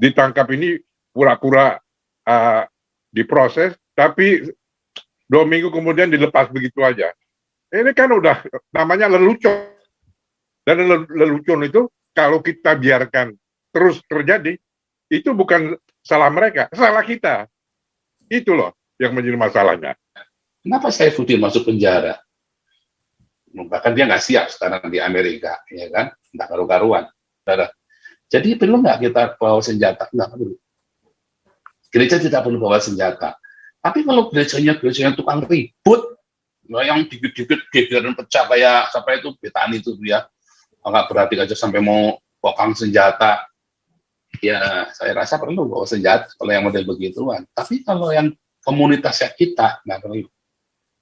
ditangkap ini pura-pura diproses, tapi 2 minggu kemudian dilepas begitu aja. Ini kan udah namanya lelucon. Dan lelucon itu kalau kita biarkan terus terjadi, itu bukan salah mereka, salah kita. Itu loh yang menjadi masalahnya. Kenapa Saifuddin masuk penjara? Bahkan dia nggak siap sekarang di Amerika, ya kan? Nggak karu-karuan. Jadi perlu nggak kita bawa senjata? Nggak perlu. Gereja tidak perlu bawa senjata. Tapi kalau gerejanya tukang ribut, yang dikit-dikit gegeran pecah kayak siapa itu Betani itu ya, nggak berarti aja sampai mau kokang senjata. Ya saya rasa perlu bawa senjata kalau yang model begituan. Tapi kalau yang komunitasnya kita nggak perlu.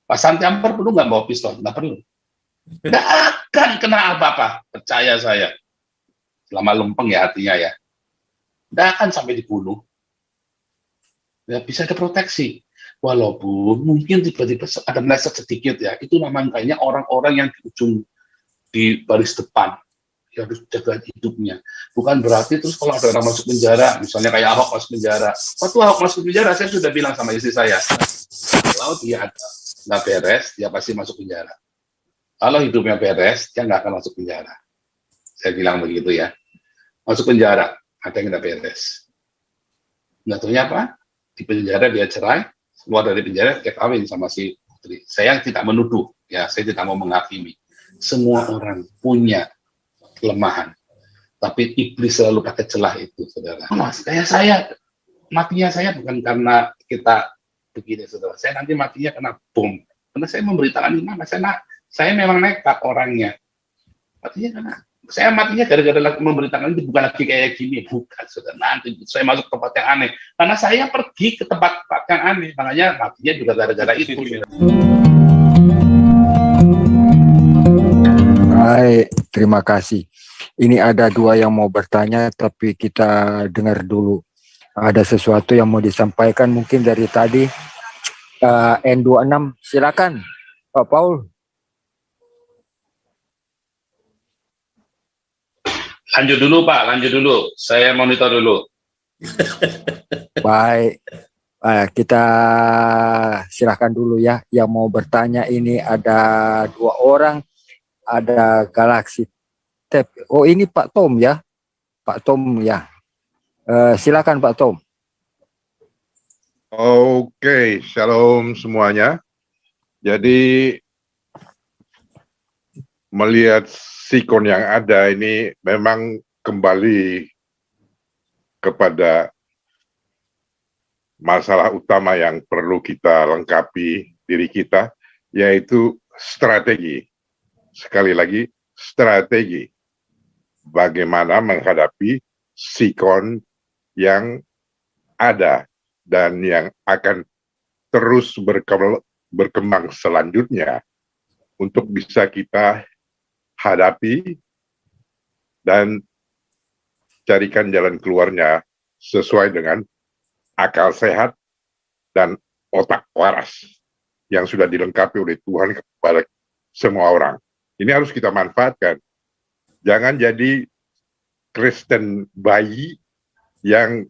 Pak Santi Ampar perlu nggak bawa pistol? Nggak perlu. Nggak akan kena apa-apa, percaya saya. Selama lempeng ya artinya ya. Nggak akan sampai dibunuh. Ya, bisa diproteksi. Walaupun mungkin tiba-tiba ada meleset sedikit ya, itu memang kayaknya orang-orang yang di baris depan yang harus jaga hidupnya. Bukan berarti terus kalau ada orang masuk penjara, misalnya kayak Ahok masuk penjara. Waktu Ahok masuk penjara, saya sudah bilang sama istri saya, kalau dia nggak beres, dia pasti masuk penjara. Kalau hidupnya beres, dia nggak akan masuk penjara. Saya bilang begitu ya. Masuk penjara, ada yang nggak beres. Nggak tahunya apa? Di penjara dia cerai, keluar dari penjara dia kawin sama si putri. Saya tidak menuduh, ya saya tidak mau menghakimi. Semua orang punya kelemahan, tapi iblis selalu pakai celah itu, saudara. Mas, kayak saya, matinya saya bukan karena kita begini, saudara. Saya nanti matinya kena bom, karena saya memberitakan iman. Saya memang nekat orangnya. Matinya karena saya matinya gara-gara memberitakan itu bukan lagi kayak gini, bukan, saudara. Nanti saya masuk ke tempat yang aneh, karena saya pergi ke tempat yang aneh, makanya matinya juga gara-gara itu. Baik, terima kasih. Ini ada 2 yang mau bertanya, tapi kita dengar dulu. Ada sesuatu yang mau disampaikan mungkin dari tadi. N26, silakan, Pak Paul. Lanjut dulu Pak, lanjut dulu. Saya monitor dulu. Baik, kita silakan dulu ya. Yang mau bertanya ini ada 2 orang. Ada Galaxy Tab. Oh ini Pak Tom ya, Pak Tom ya. Silakan Pak Tom. Oke, shalom semuanya. Jadi melihat sikon yang ada ini memang kembali kepada masalah utama yang perlu kita lengkapi diri kita, yaitu strategi. Sekali lagi, strategi bagaimana menghadapi sikon yang ada dan yang akan terus berkembang selanjutnya untuk bisa kita hadapi dan carikan jalan keluarnya sesuai dengan akal sehat dan otak waras yang sudah dilengkapi oleh Tuhan kepada semua orang. Ini harus kita manfaatkan. Jangan jadi Kristen bayi yang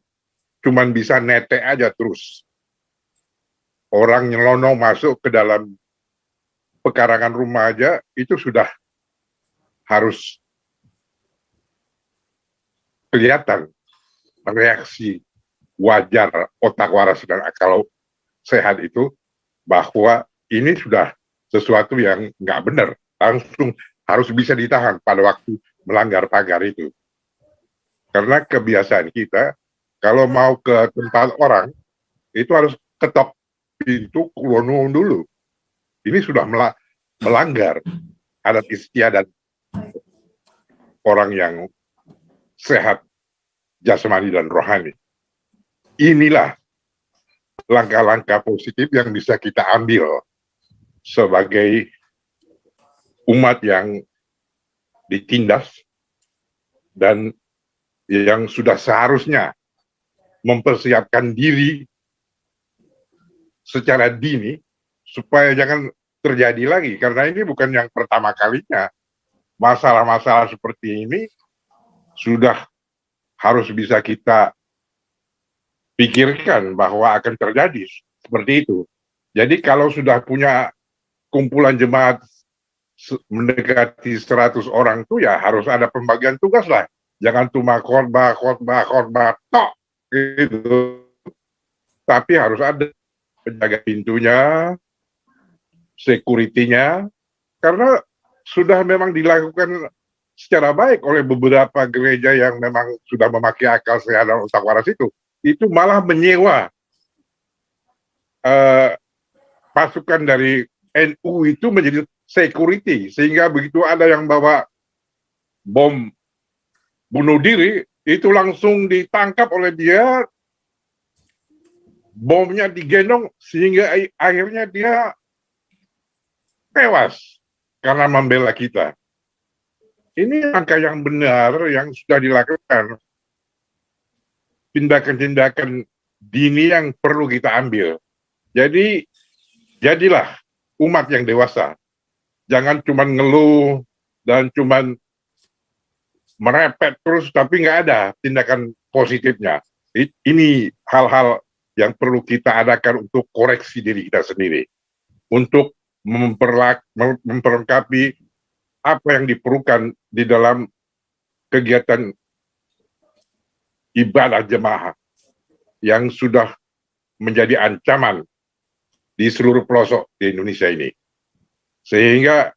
cuman bisa nete aja terus. Orang nyelonong masuk ke dalam pekarangan rumah aja, itu sudah harus kelihatan reaksi wajar otak waras dan akal sehat itu, bahwa ini sudah sesuatu yang nggak benar. Langsung harus bisa ditahan pada waktu melanggar pagar itu. Karena kebiasaan kita, kalau mau ke tempat orang, itu harus ketok pintu kulonung dulu. Ini sudah melanggar adat istiadat orang yang sehat jasmani dan rohani. Inilah langkah-langkah positif yang bisa kita ambil sebagai umat yang ditindas dan yang sudah seharusnya mempersiapkan diri secara dini supaya jangan terjadi lagi, karena ini bukan yang pertama kalinya. Masalah-masalah seperti ini sudah harus bisa kita pikirkan bahwa akan terjadi seperti itu. Jadi kalau sudah punya kumpulan jemaat mendekati 100 orang itu ya harus ada pembagian tugas lah. Jangan cuma khotbah tok gitu. Tapi harus ada penjaga pintunya, security-nya, karena sudah memang dilakukan secara baik oleh beberapa gereja yang memang sudah memakai akal sehat dan otak waras itu malah menyewa pasukan dari NU itu menjadi security, sehingga begitu ada yang bawa bom bunuh diri, itu langsung ditangkap oleh dia, bomnya digendong, sehingga akhirnya dia tewas karena membela kita. Ini langkah yang benar yang sudah dilakukan. Tindakan-tindakan dini yang perlu kita ambil. Jadi, jadilah umat yang dewasa. Jangan cuma ngeluh dan cuma merepet terus, tapi nggak ada tindakan positifnya. Ini hal-hal yang perlu kita adakan untuk koreksi diri kita sendiri. Untuk memperlengkapi apa yang diperlukan di dalam kegiatan ibadah jemaah yang sudah menjadi ancaman di seluruh pelosok di Indonesia ini. Sehingga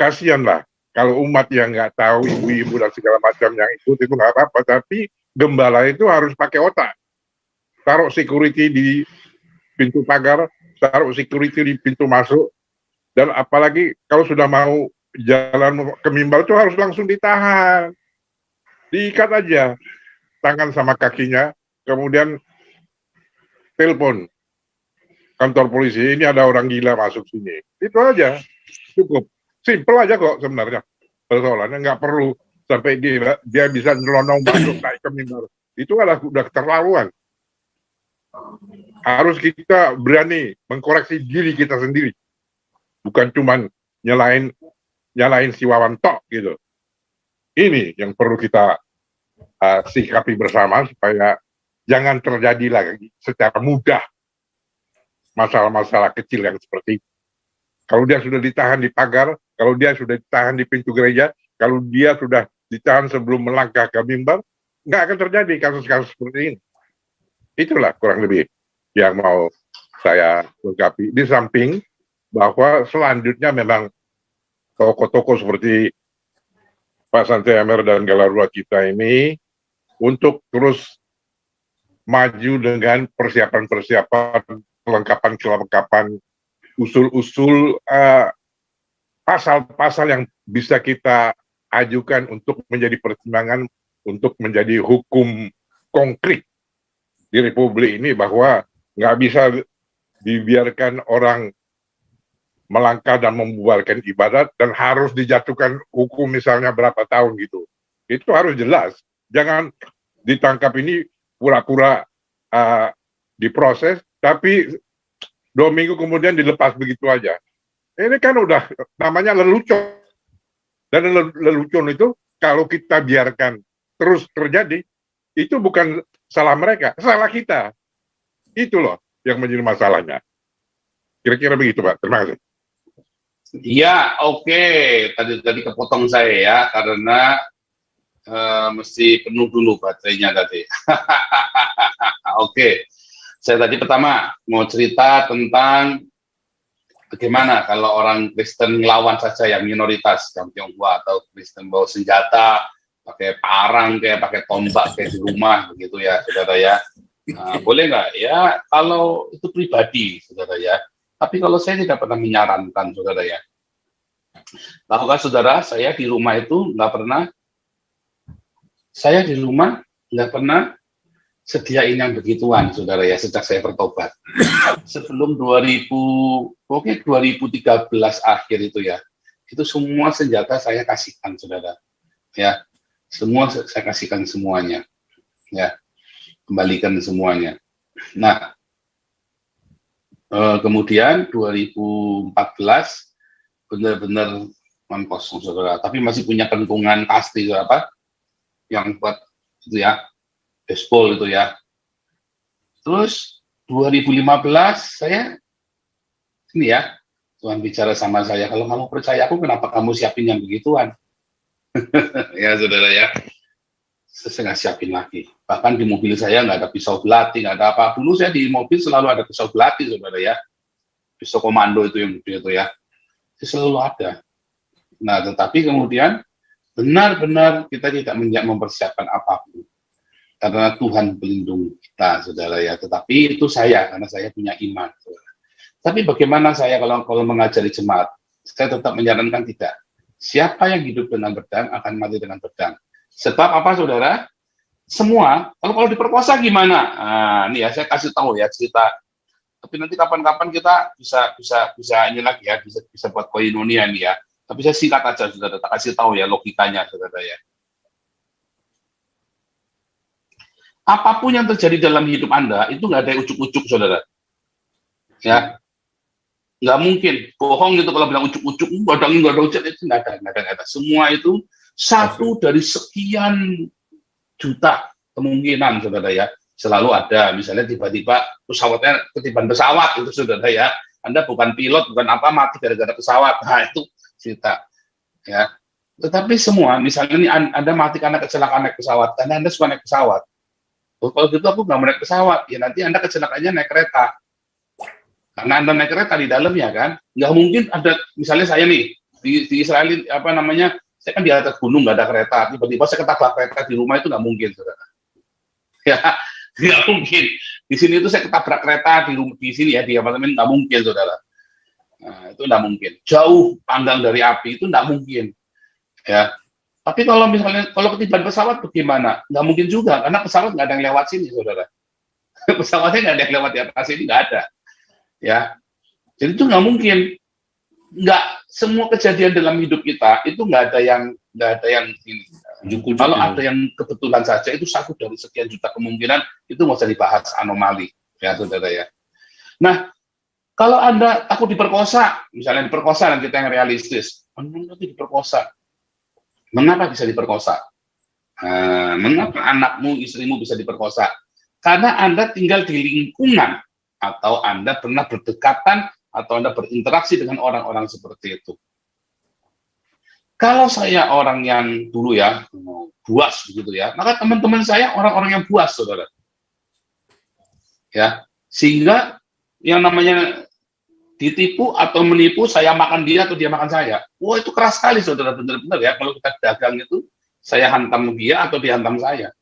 kasihanlah kalau umat yang nggak tahu, ibu-ibu dan segala macam yang ikut itu nggak apa-apa, tapi gembala itu harus pakai otak. Taruh security di pintu pagar, taruh security di pintu masuk, dan apalagi kalau sudah mau jalan ke mimbar itu harus langsung ditahan, diikat aja tangan sama kakinya, kemudian telepon kantor polisi, ini ada orang gila masuk sini. Itu aja, cukup. Simple aja kok sebenarnya persoalannya, nggak perlu sampai dia bisa nyelonong masuk naik ke mimbar. Itu udah keterlaluan. Harus kita berani mengkoreksi diri kita sendiri, bukan cuman nyalain si Wawan tok gitu. Ini yang perlu kita sikapi bersama supaya jangan terjadi lagi secara mudah masalah-masalah kecil yang seperti itu. Kalau dia sudah ditahan di pagar, kalau dia sudah ditahan di pintu gereja, kalau dia sudah ditahan sebelum melangkah ke mimbar, nggak akan terjadi kasus-kasus seperti ini. Itulah kurang lebih yang mau saya lengkapi. Di samping bahwa selanjutnya memang tokoh-tokoh seperti Pak Santi Amer dan Galarua kita ini untuk terus maju dengan persiapan-persiapan, kelengkapan, usul-usul pasal-pasal yang bisa kita ajukan untuk menjadi pertimbangan, untuk menjadi hukum konkret di Republik ini, bahwa nggak bisa dibiarkan orang melangkah dan membubarkan ibadat dan harus dijatuhkan hukum misalnya berapa tahun gitu. Itu harus jelas. Jangan ditangkap ini pura-pura diproses, tapi 2 minggu kemudian dilepas begitu aja. Ini kan udah namanya lelucon. Dan lelucon itu kalau kita biarkan terus terjadi, itu bukan salah mereka, salah kita. Itu loh yang menjadi masalahnya. Kira-kira begitu, Pak. Terima kasih. Iya, oke. Tadi kepotong saya ya, karena mesti penuh dulu baterainya tadi. Oke. Saya tadi pertama mau cerita tentang bagaimana kalau orang Kristen ngelawan saja yang minoritas, yang Tionghoa atau Kristen bawa senjata, pakai parang, kayak pakai tombak kayak di rumah, begitu ya, saudara ya. Nah, boleh nggak? Ya, kalau itu pribadi, saudara ya. Tapi kalau saya tidak pernah menyarankan, saudara ya. Bahwa saudara, saya di rumah itu nggak pernah sediain yang begituan, saudara ya, sejak saya bertobat. Sebelum 2013 akhir itu ya, itu semua senjata saya kasihkan, saudara. Ya, semua saya kasihkan semuanya. Ya, kembalikan semuanya. Nah, kemudian 2014 benar-benar kosong, saudara. Tapi masih punya kentungan pasti, apa? Yang buat itu ya, baseball itu ya. Terus 2015 saya ini ya, Tuhan bicara sama saya, kalau kamu percaya aku, kenapa kamu siapin yang begituan? Ya saudara ya, saya nggak siapin lagi. Bahkan di mobil saya nggak ada pisau belati, nggak ada apa. Dulu saya di mobil selalu ada pisau belati, saudara ya. Pisau komando itu yang gede itu ya. Itu selalu ada. Nah, tetapi kemudian benar-benar kita tidak mempersiapkan apapun. Karena Tuhan pelindung kita, saudara ya. Tetapi itu saya, karena saya punya iman. Saudara. Tapi bagaimana saya kalau mengajari jemaat? Saya tetap menyarankan tidak. Siapa yang hidup dengan pedang akan mati dengan pedang. Sebab apa, saudara? Semua, kalau diperkosa gimana? Nah, ini ya, saya kasih tahu ya cerita. Tapi nanti kapan-kapan kita bisa ini lagi ya, bisa buat koinonia nih ya. Tapi saya singkat aja, saudara, tak kasih tahu ya logikanya, saudara ya. Apapun yang terjadi dalam hidup Anda, itu nggak ada yang ucuk-ucuk, saudara. Ya, nggak mungkin. Bohong gitu kalau bilang ucuk-ucuk, nggak ada ucuk, itu nggak ada. Semua itu satu dari sekian juta kemungkinan, saudara ya. Selalu ada, misalnya tiba-tiba pesawatnya ketiban pesawat, itu saudara ya. Anda bukan pilot, bukan apa, mati gara-gara pesawat. Nah, itu cerita. Ya. Tetapi semua, misalnya ini Anda mati karena kecelakaan naik pesawat, karena Anda suka naik pesawat. Oh, kalau gitu aku nggak mau naik pesawat, ya nanti Anda kecelakaannya naik kereta. Karena Anda naik kereta di dalamnya kan, nggak mungkin ada, misalnya saya nih, di Israel, apa namanya, saya kan di atas gunung, nggak ada kereta, tiba-tiba saya ketabrak kereta di rumah, itu nggak mungkin, saudara. Ya, nggak mungkin. Di sini itu saya ketabrak kereta di sini ya, di apartemen, nggak mungkin, saudara. Nah, itu nggak mungkin. Jauh panggang dari api, itu nggak mungkin. Ya. Tapi kalau misalnya, kalau ketiban pesawat bagaimana? Nggak mungkin juga, karena pesawat nggak ada yang lewat sini, saudara. Pesawatnya nggak ada yang lewat di atas sini, nggak ada. Ya, jadi itu nggak mungkin. Nggak semua kejadian dalam hidup kita itu nggak ada yang ini. Kalau ada yang kebetulan saja, itu satu dari sekian juta kemungkinan, itu nggak usah dibahas, anomali, ya saudara ya. Nah, kalau Anda takut diperkosa, misalnya diperkosa, dan kita yang realistis, nanti diperkosa. Mengapa bisa diperkosa? Mengapa anakmu, istrimu bisa diperkosa? Karena Anda tinggal di lingkungan, atau Anda pernah berdekatan, atau Anda berinteraksi dengan orang-orang seperti itu. Kalau saya orang yang dulu ya, buas begitu ya, maka teman-teman saya orang-orang yang buas, saudara. Ya, sehingga yang namanya ditipu atau menipu, saya makan dia atau dia makan saya. Wah, itu keras sekali, saudara, benar-benar ya. Kalau kita dagang itu, saya hantam dia atau dia hantam saya.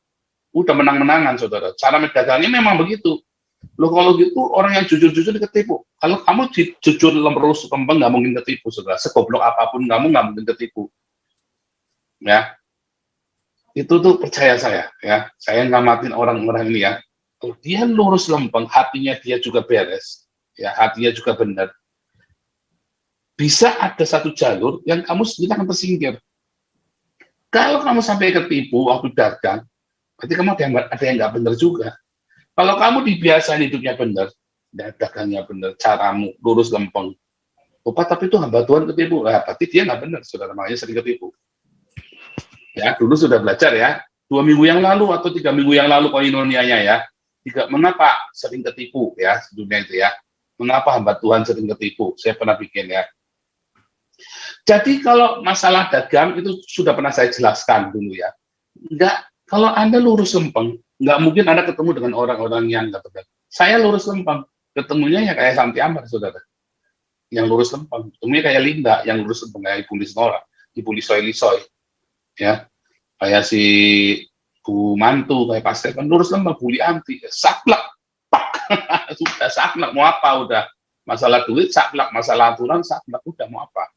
Udah menang-menangan, saudara. Cara mendagangnya memang begitu. Loh, kalau gitu orang yang jujur-jujur diketipu. Kalau kamu jujur lemperus kembang, nggak mungkin ketipu, saudara. Segoblok apapun kamu, nggak mungkin ketipu. Ya, itu tuh percaya saya. Ya, saya ngamatin orang-orang ini ya. Kalau dia lurus lempeng, hatinya dia juga beres. Ya, hatinya juga benar. Bisa ada satu jalur yang kamu sendiri akan tersingkir. Kalau kamu sampai ketipu waktu dagang, berarti kamu ada yang nggak benar juga. Kalau kamu dibiasain hidupnya benar, dagangnya benar, caramu lurus lempeng, tapi itu hamba Tuhan ketipu, berarti dia nggak benar, saudara, makanya sering ketipu. Ya, dulu sudah belajar ya, 2 minggu yang lalu atau 3 minggu yang lalu koinonianya ya, mengapa sering ketipu ya, dunia itu ya. Mengapa hamba Tuhan sering ketipu? Saya pernah bikin ya. Jadi kalau masalah dagang itu sudah pernah saya jelaskan dulu ya. Enggak, kalau Anda lurus lempeng, nggak mungkin Anda ketemu dengan orang-orang yang nggak benar. Saya lurus lempeng, ketemunya ya kayak Santi Amar, saudara. Yang lurus lempeng, ketemunya kayak Linda, yang lurus lempeng kayak Ibu Lisnora, Ibu Lisoy, ya. Kayak si Bu Mantu, kayak Pastor kan lurus lempeng, Bu Lianti, saklek. Sudah saklek, mau apa udah, masalah duit saklek, masalah aturan saklek, udah mau apa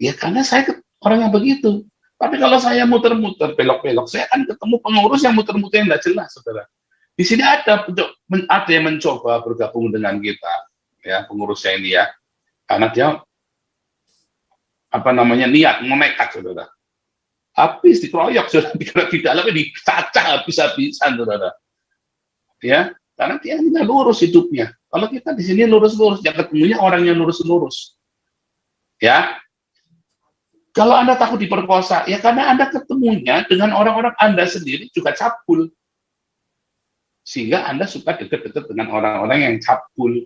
ya, karena saya orang yang begitu. Tapi kalau saya muter-muter, belok-belok, saya akan ketemu pengurus yang muter-muter yang tidak jelas, saudara. Di sini ada yang mencoba bergabung dengan kita, ya pengurusnya ini ya, karena dia niat menekat, saudara. Habis dikeroyok, saudara, di dalamnya dicacah habis-habisan, saudara. Ya, karena dia tidak lurus hidupnya. Kalau kita di sini lurus-lurus, yang ketemunya orang yang lurus-lurus. Ya, kalau Anda takut diperkosa, ya karena Anda ketemunya dengan orang-orang Anda sendiri juga cabul. Sehingga Anda suka dekat-dekat dengan orang-orang yang cabul,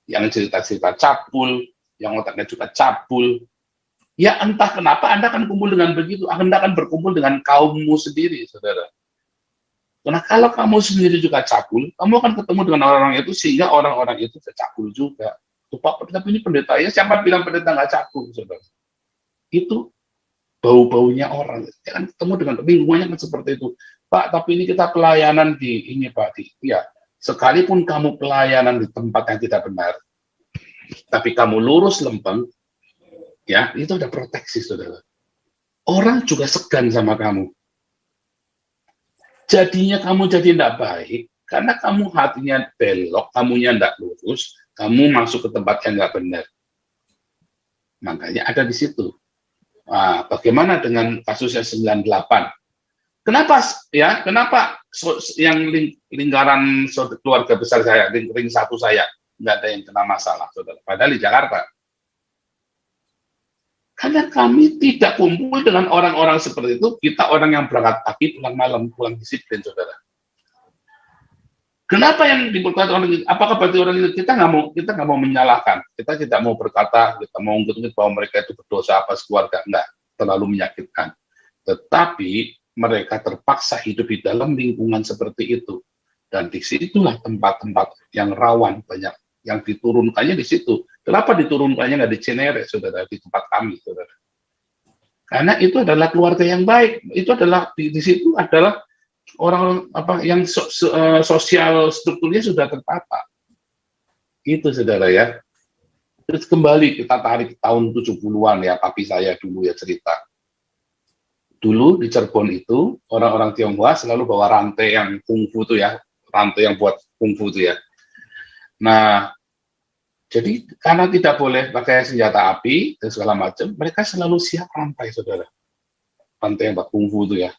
yang cerita-cerita cabul, yang otaknya juga cabul. Ya entah kenapa Anda akan kumpul dengan begitu, Anda akan berkumpul dengan kaummu sendiri, saudara. Karena kalau kamu sendiri juga cabul, kamu akan ketemu dengan orang-orang itu, sehingga orang-orang itu cabul juga. Tuh, Pak, tapi ini pendeta, ya siapa bilang pendeta nggak cabul, saudara? Itu bau-baunya orang. Jangan ketemu dengan lingkungannya kan seperti itu. Pak, tapi ini kita pelayanan di ini, Pak. Ya, sekalipun kamu pelayanan di tempat yang tidak benar, tapi kamu lurus lempeng, ya, itu ada proteksi, saudara. Orang juga segan sama kamu. Jadinya kamu jadi tidak baik, karena kamu hatinya belok, kamunya tidak lurus, kamu masuk ke tempat yang nggak benar. Makanya ada di situ. Nah, bagaimana dengan kasusnya 98? Kenapa ya? Kenapa yang lingkaran keluarga besar saya, ring satu saya, nggak ada yang kena masalah, saudara? Padahal di Jakarta. Karena kami tidak kumpul dengan orang-orang seperti itu, kita orang yang berangkat pagi, pulang malam, pulang disiplin, saudara. Kenapa yang diperkata orang itu? Apakah berarti orang itu kita nggak mau menyalahkan, kita tidak mau berkata, kita mau ungkit bahwa mereka itu berdosa apa keluarga, enggak, terlalu menyakitkan. Tetapi mereka terpaksa hidup di dalam lingkungan seperti itu, dan disitulah tempat-tempat yang rawan banyak yang diturunkannya di situ. Kenapa diturunkannya nggak di Cinere, saudara, di tempat kami, saudara? Karena itu adalah keluarga yang baik. Itu adalah di situ adalah orang apa yang sosial strukturnya sudah tertata. Itu, saudara, ya. Terus kembali kita tarik tahun 70-an ya, papi saya dulu ya cerita. Dulu di Cirebon itu orang-orang Tionghoa selalu bawa rantai yang kungfu tuh ya, rantai yang buat kungfu tuh ya. Nah, jadi karena tidak boleh pakai senjata api dan segala macam, mereka selalu siap rantai, saudara. Rantai yang buat kungfu itu ya.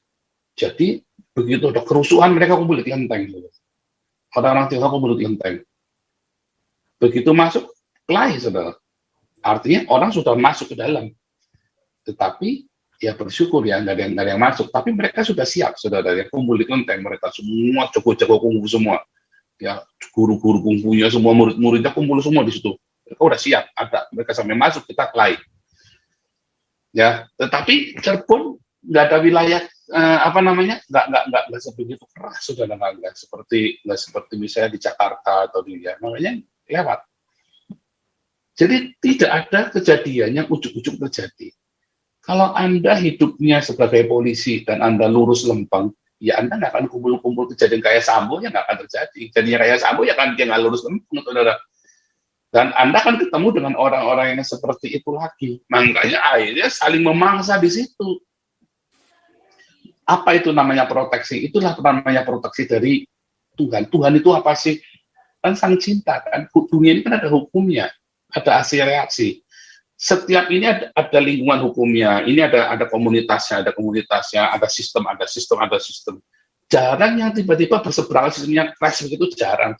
Jadi begitu ada kerusuhan, mereka kumpul di kelenteng. Orang-orang Tionghoa kumpul di kelenteng. Begitu masuk, kelahi, saudara. Artinya orang sudah masuk ke dalam. Tetapi ya bersyukur ya, nggak ada yang masuk. Tapi mereka sudah siap, saudara. Yang kumpul di kelenteng, mereka semua jago-jago kungfu semua. Ya, guru-guru kungfunya semua, murid-muridnya kumpul semua di situ. Mereka udah siap, ada. Mereka sampai masuk, kita kelahi. Ya, tetapi Cirebon nggak ada wilayah nggak sebegitu keras, saudara, nggak seperti misalnya di Jakarta atau di ya, makanya lewat. Jadi tidak ada kejadian yang ujuk-ujuk terjadi. Kalau Anda hidupnya sebagai polisi dan Anda lurus lempeng, ya Anda nggak akan kumpul-kumpul kejadian kayak Sambo, ya nggak akan terjadi. Jadinya kayak Sambo, ya kan dia nggak lurus lempeng, saudara. Dan Anda akan ketemu dengan orang-orang yang seperti itu lagi. Makanya akhirnya saling memangsa di situ. Apa itu namanya proteksi? Itulah namanya proteksi dari Tuhan. Tuhan itu apa sih? Kan sang cinta, kan? Dunia ini kan ada hukumnya, ada hasil reaksi. Setiap ini ada lingkungan hukumnya, ini ada komunitasnya, ada sistem. Jarang yang tiba-tiba berseberangan sistemnya crash begitu, jarang.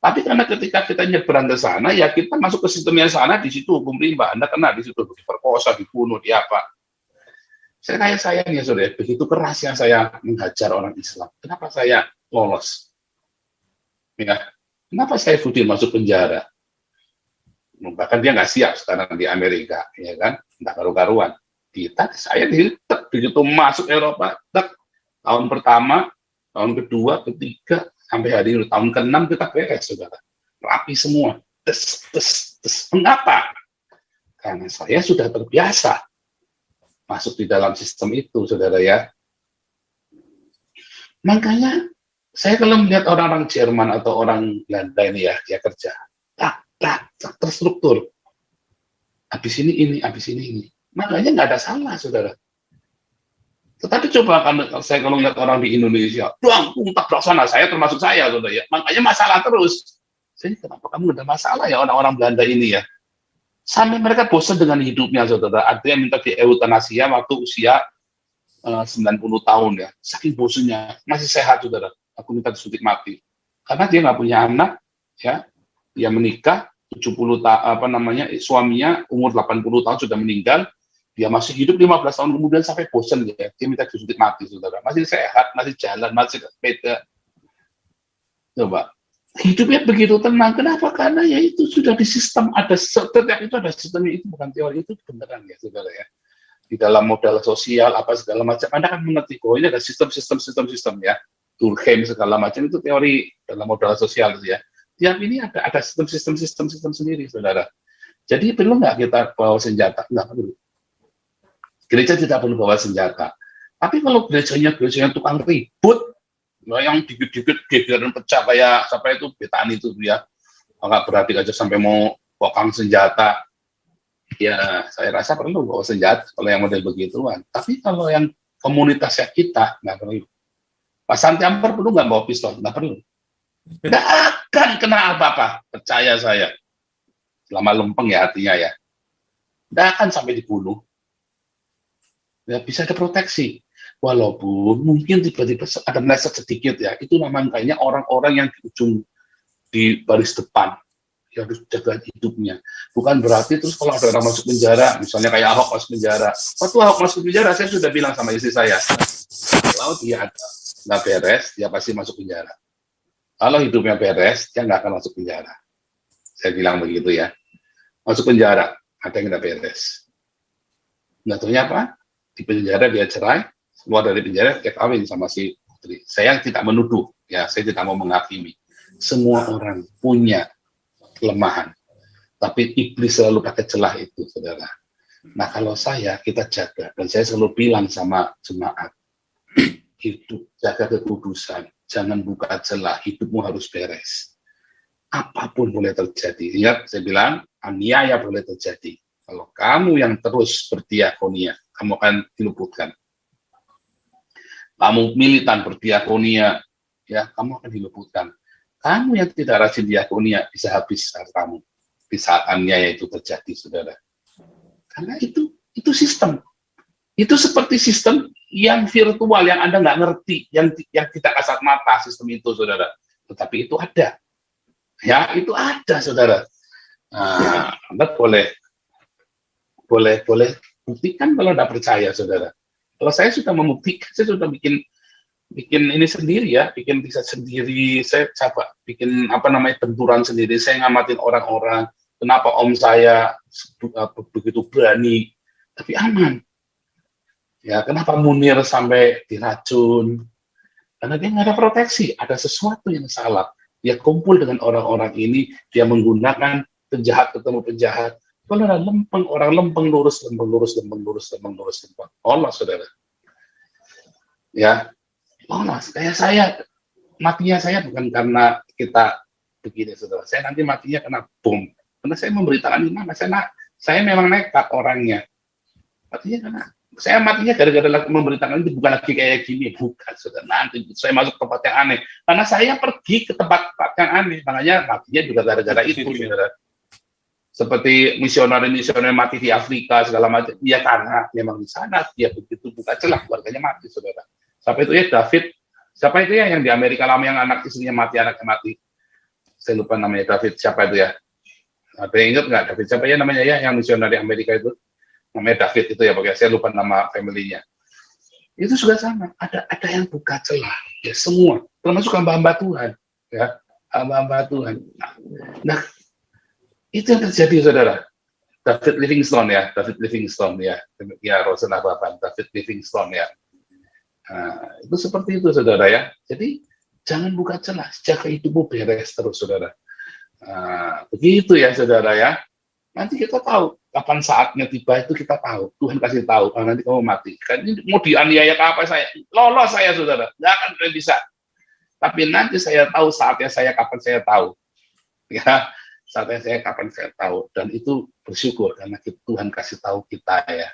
Tapi karena ketika kita nyebrang ke sana, ya kita masuk ke sistemnya sana, di situ hukum rimba, Anda kena di situ, diperkosa, dibunuh, di apa. Saya sayangnya, saudara, begitu kerasnya saya menghajar orang Islam. Kenapa saya lolos? Ya, kenapa saya Fudin masuk penjara? Bahkan dia nggak siap sekarang di Amerika, ya kan? Nggak karu-karuan. Saya begitu masuk Eropa, tahun pertama, tahun kedua, ketiga, sampai hari ini, tahun ke-6 kita beres, saudara. Rapi semua. Mengapa? Karena saya sudah terbiasa masuk di dalam sistem itu, saudara, ya. Makanya, saya kalau melihat orang-orang Jerman atau orang Belanda ini ya, dia kerja. Terstruktur. Habis ini. Makanya nggak ada salah, saudara. Tetapi coba saya kalau lihat orang di Indonesia, tak sana, saya termasuk saya, saudara, ya. Makanya masalah terus. Jadi kenapa kamu ada masalah ya orang-orang Belanda ini ya? Sampai mereka bosan dengan hidupnya, saudara. Ada yang minta di eutanasia waktu usia 90 tahun ya. Saking bosannya, masih sehat, saudara. Aku minta disuntik mati. Karena dia nggak punya anak, ya. Dia menikah, 70 suaminya umur 80 tahun sudah meninggal. Dia masih hidup 15 tahun kemudian sampai bosan ya. Dia minta disuntik mati, saudara. Masih sehat, masih jalan, masih sepeda. Coba. Hidupnya begitu tenang. Kenapa? Karena ya itu sudah di sistem, ada setiap itu ada sistemnya, itu bukan teori, itu beneran ya saudara ya. Di dalam modal sosial apa segala macam, Anda kan mengerti bahwa ini ada sistem ya. Durkheim segala macam itu teori dalam modal sosial itu ya. Tiap ini ada sistem sendiri saudara. Jadi perlu nggak kita bawa senjata? Nggak perlu. Gereja tidak perlu bawa senjata. Tapi kalau gerejanya tukang ribut, yang dikit-dikit gegeran pecah kayak siapa itu Betani itu ya, nggak berarti aja sampai mau kokang senjata, ya saya rasa perlu bawa senjata kalau yang model begituan. Tapi kalau yang komunitasnya kita nggak perlu. Pak Santi Ampar perlu nggak bawa pistol? Nggak perlu. Nggak akan kena apa-apa, percaya saya. Selama lempeng ya artinya ya, nggak akan sampai dibunuh. Ya, bisa ada proteksi. Walaupun mungkin tiba-tiba ada meleset sedikit ya, itu namanya orang-orang yang di ujung, di baris depan, yang harus jaga hidupnya. Bukan berarti terus kalau ada orang masuk penjara, misalnya kayak Ahok masuk penjara, waktu Ahok masuk penjara, saya sudah bilang sama istri saya, kalau dia nggak beres, dia pasti masuk penjara. Kalau hidupnya beres, dia nggak akan masuk penjara. Saya bilang begitu ya. Masuk penjara, ada yang nggak beres. Nggak tahunya apa? Di penjara dia cerai, keluar dari penjara dia kawin sama si putri. Saya tidak menuduh, ya saya tidak mau menghakimi. Semua orang punya kelemahan, tapi iblis selalu pakai celah itu, saudara. Nah kalau kita jaga, dan saya selalu bilang sama jemaat, hidup jaga kekudusan, jangan buka celah, hidupmu harus beres. Apapun boleh terjadi. Ingat, saya bilang aniaya boleh terjadi. Kalau kamu yang terus berdiakonia, kamu akan diluputkan. Kamu militan berdiakonia, ya kamu akan diluputkan. Kamu yang tidak rajin diakonia bisa habis hartamu di saat aniaya itu terjadi, saudara. Karena itu sistem. Itu seperti sistem yang virtual yang Anda nggak ngerti, yang tidak kasat mata sistem itu, saudara. Tetapi itu ada, ya itu ada, saudara. Nah, Anda boleh buktikan kalau Anda percaya, saudara. Kalau saya sudah membuktikan, saya sudah bikin ini sendiri ya, bikin riset sendiri, saya coba bikin benturan sendiri, saya ngamatin orang-orang, kenapa om saya begitu berani, tapi aman. Ya, kenapa Munir sampai diracun? Karena dia nggak ada proteksi, ada sesuatu yang salah. Dia kumpul dengan orang-orang ini, dia menggunakan penjahat ketemu penjahat. Kalau ada lempeng, orang lempeng lurus. Allah, saudara. Ya, Allah. Kayak saya, matinya saya bukan karena kita begini, saudara. Saya nanti matinya kena bom. Karena saya memberitakan gimana. Saya memang nekat orangnya. Matinya karena saya matinya gara-gara memberitakan itu bukan lagi kayak gini, bukan, saudara. Nanti saya masuk ke tempat yang aneh. Karena saya pergi ke tempat yang aneh, makanya matinya juga gara-gara itu, saudara. Seperti misioner mati di Afrika segala macam, ya karena memang di sana dia begitu buka celah, keluarganya mati, saudara. Siapa itu ya David? Siapa itu ya yang di Amerika lama yang anak istrinya mati, anaknya mati? Saya lupa namanya David. Siapa itu ya? Ada yang ingat nggak David? Siapa ya namanya ya yang misioner di Amerika itu? Namanya David itu ya, pokoknya saya lupa nama family-nya. Itu juga sama. Ada yang buka celah, ya semua, termasuk hamba-hamba Tuhan, ya hamba-hamba Tuhan. Nah itu yang terjadi, saudara. David Livingstone ya, Rosen Ababan, David Livingstone ya. Nah, itu seperti itu, saudara ya. Jadi jangan buka celah, jaga hidupmu beres terus, saudara. Nah, begitu ya, saudara ya. Nanti kita tahu kapan saatnya tiba, itu kita tahu. Tuhan kasih tahu, nanti kamu mati. Kan ini mau dianiaya ke apa saya? Lolos saya, saudara. Nggak akan bisa. Tapi nanti saya tahu saatnya saya, kapan saya tahu. Ya. Saatnya saya kapan saya tahu, dan itu bersyukur karena Tuhan kasih tahu kita ya.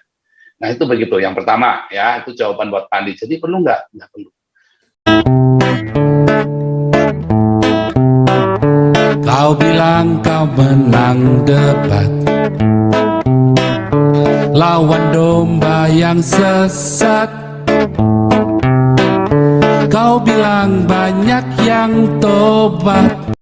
Nah itu begitu. Yang pertama ya, itu jawaban buat Pandi. Jadi perlu nggak? Nggak perlu. Kau bilang kau menang debat, lawan domba yang sesat. Kau bilang banyak yang tobat.